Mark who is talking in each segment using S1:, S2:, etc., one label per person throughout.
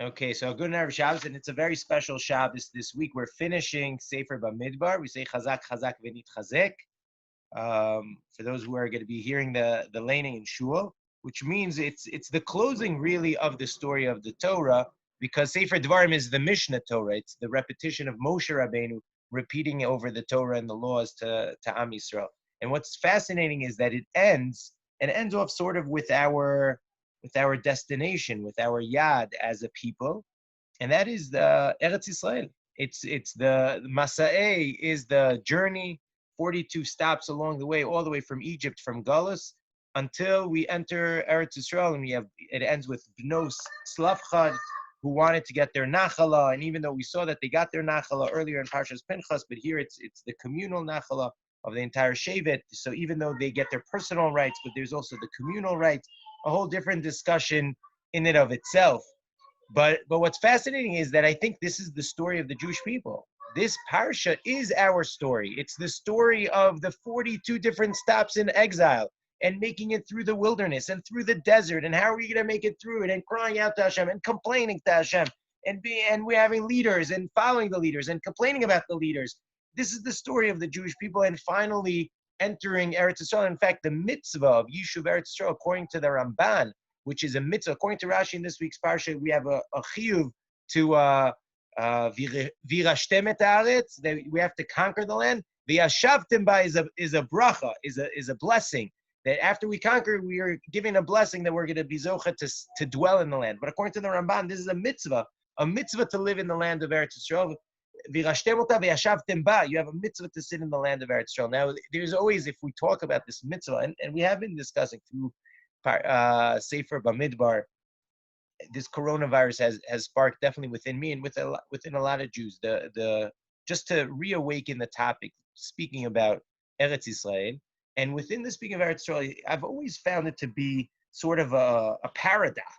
S1: Okay, so a good Erev Shabbos, and it's a very special Shabbos this week. We're finishing Sefer Bamidbar. We say Chazak, Chazak, V'nit Chazek. For those who are going to be hearing the laning in Shul, which means it's the closing really of the story of the Torah, because Sefer Dvarim is the Mishnah Torah. It's the repetition of Moshe Rabbeinu repeating over the Torah and the laws to Am Yisrael. And what's fascinating is that it ends off sort of with our destination, with our yad as a people, and that is the Eretz Yisrael. It's the Masa'e is the journey, 42 stops along the way, all the way from Egypt, from Galus, until we enter Eretz Yisrael, and it ends with Bnos Slavchad, who wanted to get their Nachala, and even though we saw that they got their Nachala earlier in Parshas Pinchas, but here it's the communal Nachala of the entire Shevet. So even though they get their personal rights, but there's also the communal rights, a whole different discussion in and of itself. But what's fascinating is that I think this is the story of the Jewish people. This parsha is our story. It's the story of the 42 different stops in exile and making it through the wilderness and through the desert, and how are we going to make it through it, and crying out to Hashem and complaining to Hashem, and we're having leaders and following the leaders and complaining about the leaders. This is the story of the Jewish people, and finally entering Eretz Yisrael. In fact, the mitzvah of Yishuv Eretz Yisrael, according to the Ramban, which is a mitzvah, according to Rashi in this week's parsha, we have a chiyuv to virashtem et haaretz, that we have to conquer the land. V'yashavtem ba is a bracha, is a blessing. That after we conquer, we are given a blessing that we're going to be zocha to dwell in the land. But according to the Ramban, this is a mitzvah to live in the land of Eretz Yisrael. You have a mitzvah to sit in the land of Eretz Yisrael. Now, there's always, if we talk about this mitzvah, and we have been discussing through Sefer Bamidbar, this coronavirus has sparked definitely within me and within a lot of Jews the just to reawaken the topic, speaking about Eretz Yisrael. And within the speaking of Eretz Yisrael, I've always found it to be sort of a paradox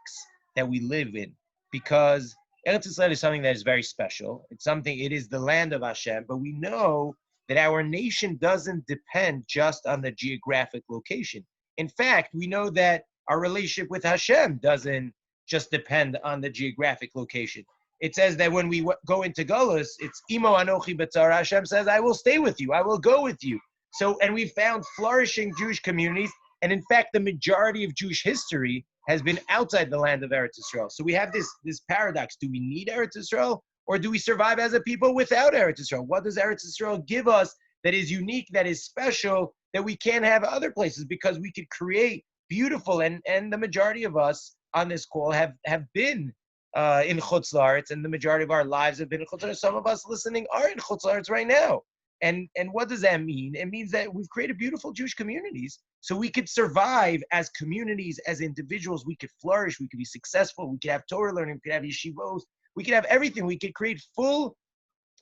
S1: that we live in, because Eretz Yisrael is something that is very special. It is the land of Hashem, but we know that our nation doesn't depend just on the geographic location. In fact, we know that our relationship with Hashem doesn't just depend on the geographic location. It says that when we go into Golus, it's Imo Anochi B'tzara. Hashem says, I will stay with you. I will go with you. So, and we found flourishing Jewish communities. And in fact, the majority of Jewish history has been outside the land of Eretz Yisrael. So we have this paradox. Do we need Eretz Yisrael, or do we survive as a people without Eretz Yisrael? What does Eretz Yisrael give us that is unique, that is special, that we can't have other places? Because we could create beautiful, and the majority of us on this call have been in Chutz La'aretz, and the majority of our lives have been in Chutz La'aretz. Some of us listening are in Chutz La'aretz right now. And what does that mean? It means that we've created beautiful Jewish communities, so we could survive as communities, as individuals. We could flourish. We could be successful. We could have Torah learning. We could have yeshivos. We could have everything. We could create full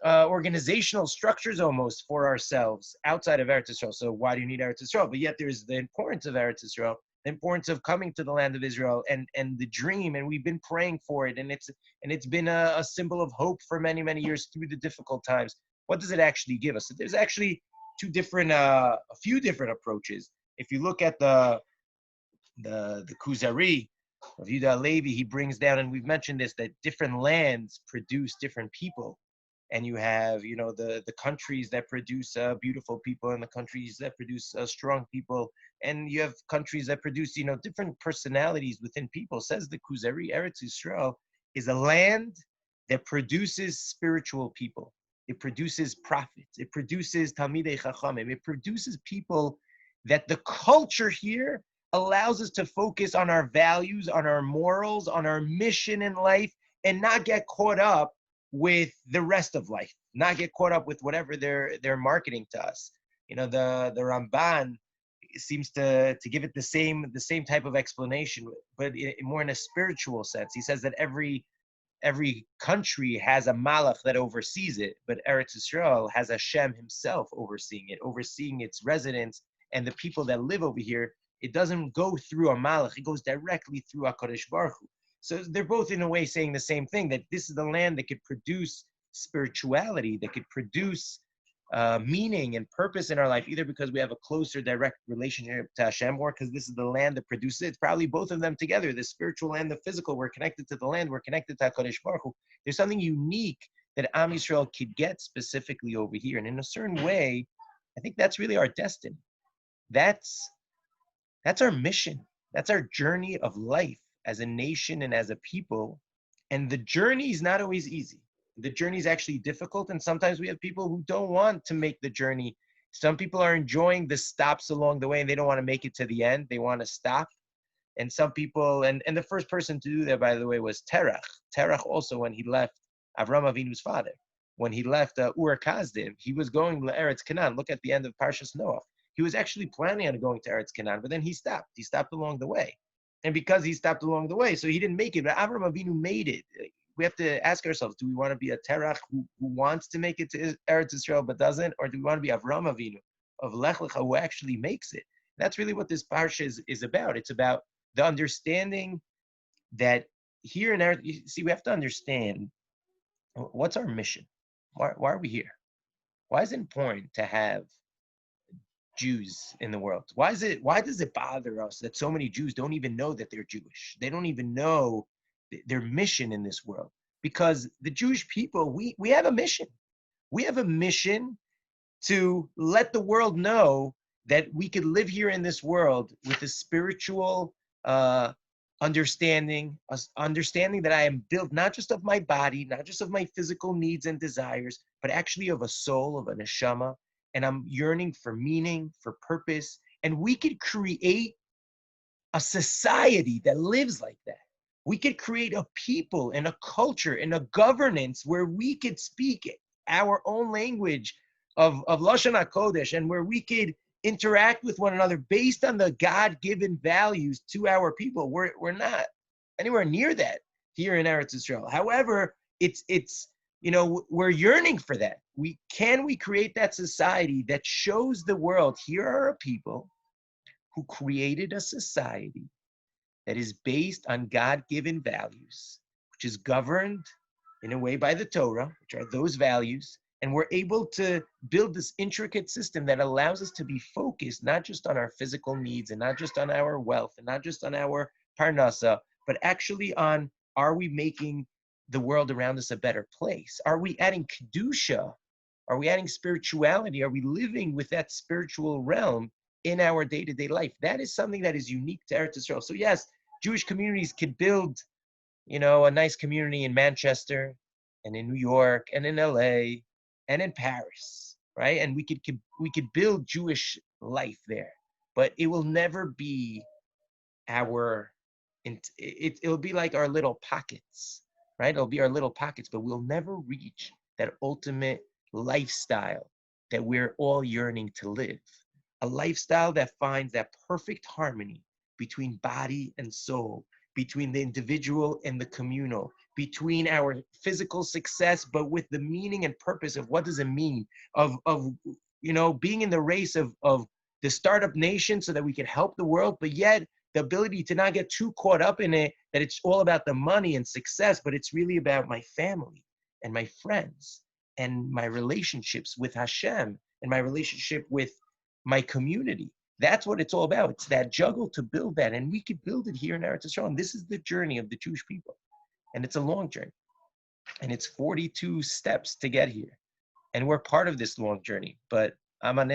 S1: organizational structures almost for ourselves outside of Eretz Yisrael. So why do you need Eretz Yisrael? But yet there's the importance of Eretz Yisrael, the importance of coming to the land of Israel, and the dream. And we've been praying for it, and it's been a symbol of hope for many, many years through the difficult times. What does it actually give us? So there's actually a few different approaches. If you look at the Kuzari of Yehuda Levi, he brings down, and we've mentioned this, that different lands produce different people. And you have, the countries that produce beautiful people, and the countries that produce strong people. And you have countries that produce, different personalities within people. Says the Kuzari, Eretz Yisrael is a land that produces spiritual people. It produces prophets. It produces Talmidei Chachamim. It produces people that the culture here allows us to focus on our values, on our morals, on our mission in life, and not get caught up with the rest of life, not get caught up with whatever they're marketing to us. The Ramban seems to give it the same type of explanation, but more in a spiritual sense. He says that every country has a malach that oversees it, but Eretz Yisrael has Hashem himself overseeing its residents and the people that live over here. It doesn't go through a malach; it goes directly through HaKadosh Baruch Hu. So they're both in a way saying the same thing, that this is the land that could produce spirituality, that could produce meaning and purpose in our life, either because we have a closer direct relationship to Hashem, or because this is the land that produces it. It's probably both of them together, the spiritual and the physical. We're connected to the land, we're connected to HaKadosh Baruch Hu. There's something unique that Am Yisrael could get specifically over here. And in a certain way, I think that's really our destiny. That's our mission. That's our journey of life as a nation and as a people. And the journey is not always easy. The journey is actually difficult, and sometimes we have people who don't want to make the journey. Some people are enjoying the stops along the way, and they don't want to make it to the end. They want to stop. And some people, and the first person to do that, by the way, was Terach. Terach also, when he left Avram Avinu's father, when he left Ur Kasdim, he was going to Eretz Canaan. Look at the end of Parshas Noach. He was actually planning on going to Eretz Canaan, but then he stopped. He stopped along the way. And because he stopped along the way, so he didn't make it, but Avram Avinu made it. We have to ask ourselves, do we want to be a Terach who wants to make it to Eretz Yisrael but doesn't? Or do we want to be Avram Avinu of Lech Lecha who actually makes it? That's really what this parsha is about. It's about the understanding that here in Eretz, you see, we have to understand what's our mission. Why are we here? Why is it important to have Jews in the world? Why does it bother us that so many Jews don't even know that they're Jewish? They don't even know their mission in this world. Because the Jewish people, we have a mission. We have a mission to let the world know that we could live here in this world with a spiritual understanding that I am built not just of my body, not just of my physical needs and desires, but actually of a soul, of a neshama, and I'm yearning for meaning, for purpose, and we could create a society that lives like that. We could create a people and a culture and a governance where we could speak our own language of Lashon HaKodesh, and where we could interact with one another based on the God-given values to our people. We're not anywhere near that here in Eretz Yisrael. However, it's we're yearning for that. We create that society that shows the world, here are a people who created a society that is based on God-given values, which is governed in a way by the Torah, which are those values, and we're able to build this intricate system that allows us to be focused not just on our physical needs and not just on our wealth and not just on our parnasa, but actually on, are we making the world around us a better place? Are we adding kedusha? Are we adding spirituality? Are we living with that spiritual realm in our day-to-day life? That is something that is unique to Eretz Yisrael. So yes, Jewish communities could build, a nice community in Manchester and in New York and in LA and in Paris, right? And we could build Jewish life there, but it will never be it'll be like our little pockets, right? It'll be our little pockets, but we'll never reach that ultimate lifestyle that we're all yearning to live. A lifestyle that finds that perfect harmony between body and soul, between the individual and the communal, between our physical success, but with the meaning and purpose of what does it mean of being in the race of the startup nation so that we can help the world, but yet the ability to not get too caught up in it, that it's all about the money and success, but it's really about my family and my friends and my relationships with Hashem and my relationship with my community. That's what it's all about. It's that juggle to build that. And we could build it here in Eretz Yisrael. And this is the journey of the Jewish people. And it's a long journey. And it's 42 steps to get here. And we're part of this long journey. But we're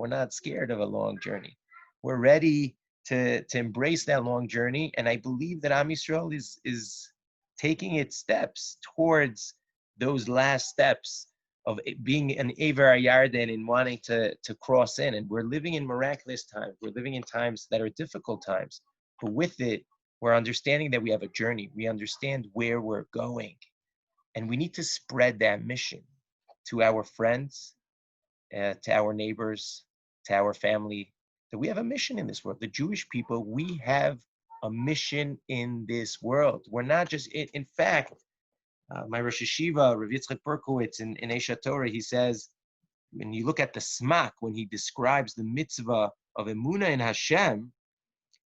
S1: not scared of a long journey. We're ready to embrace that long journey. And I believe that Am Yisrael is taking its steps towards those last steps of being an Ever Yarden and wanting to cross in. And we're living in miraculous times. We're living in times that are difficult times. But with it, we're understanding that we have a journey. We understand where we're going. And we need to spread that mission to our friends, to our neighbors, to our family, that we have a mission in this world. The Jewish people, we have a mission in this world. We're not just, in fact, my Rosh Hashiva, Rav Yitzchak Berkowitz in Esha Torah, he says, when you look at the Smak, when he describes the mitzvah of Emunah in Hashem,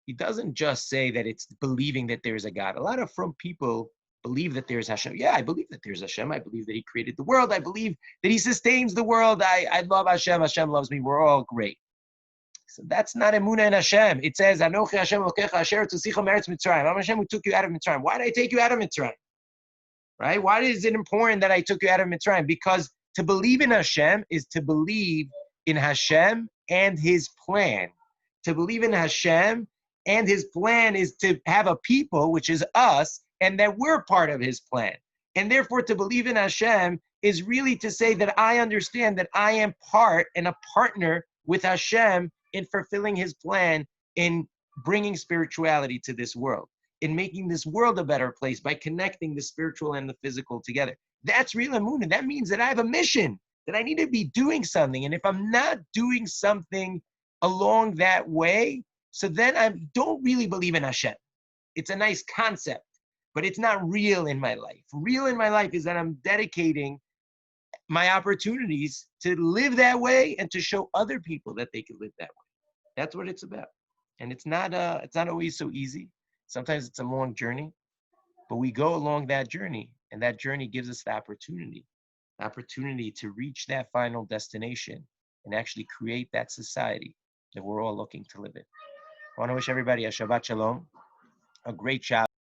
S1: he doesn't just say that it's believing that there is a God. A lot of from people believe that there's Hashem. Yeah, I believe that there's Hashem. I believe that He created the world. I believe that He sustains the world. I love Hashem. Hashem loves me. We're all great. So that's not emunah in Hashem. It says, Anochi Hashem Elokecha asher tzitzicha meretz Mitzrayim. I'm Hashem who took you out of Mitzrayim. Why did I take you out of Mitzrayim? Right? Why is it important that I took you out of Mitzrayim? Because to believe in Hashem is to believe in Hashem and His plan. To believe in Hashem and His plan is to have a people, which is us, and that we're part of His plan. And therefore, to believe in Hashem is really to say that I understand that I am part and a partner with Hashem in fulfilling His plan, in bringing spirituality to this world, in making this world a better place by connecting the spiritual and the physical together. That's real emunah. That means that I have a mission, that I need to be doing something. And if I'm not doing something along that way, so then I don't really believe in Hashem. It's a nice concept, but it's not real in my life. Real in my life is that I'm dedicating my opportunities to live that way and to show other people that they can live that way. That's what it's about. And it's not always so easy. Sometimes it's a long journey, but we go along that journey, and that journey gives us the opportunity to reach that final destination and actually create that society that we're all looking to live in. I want to wish everybody a Shabbat Shalom, a great Shabbat.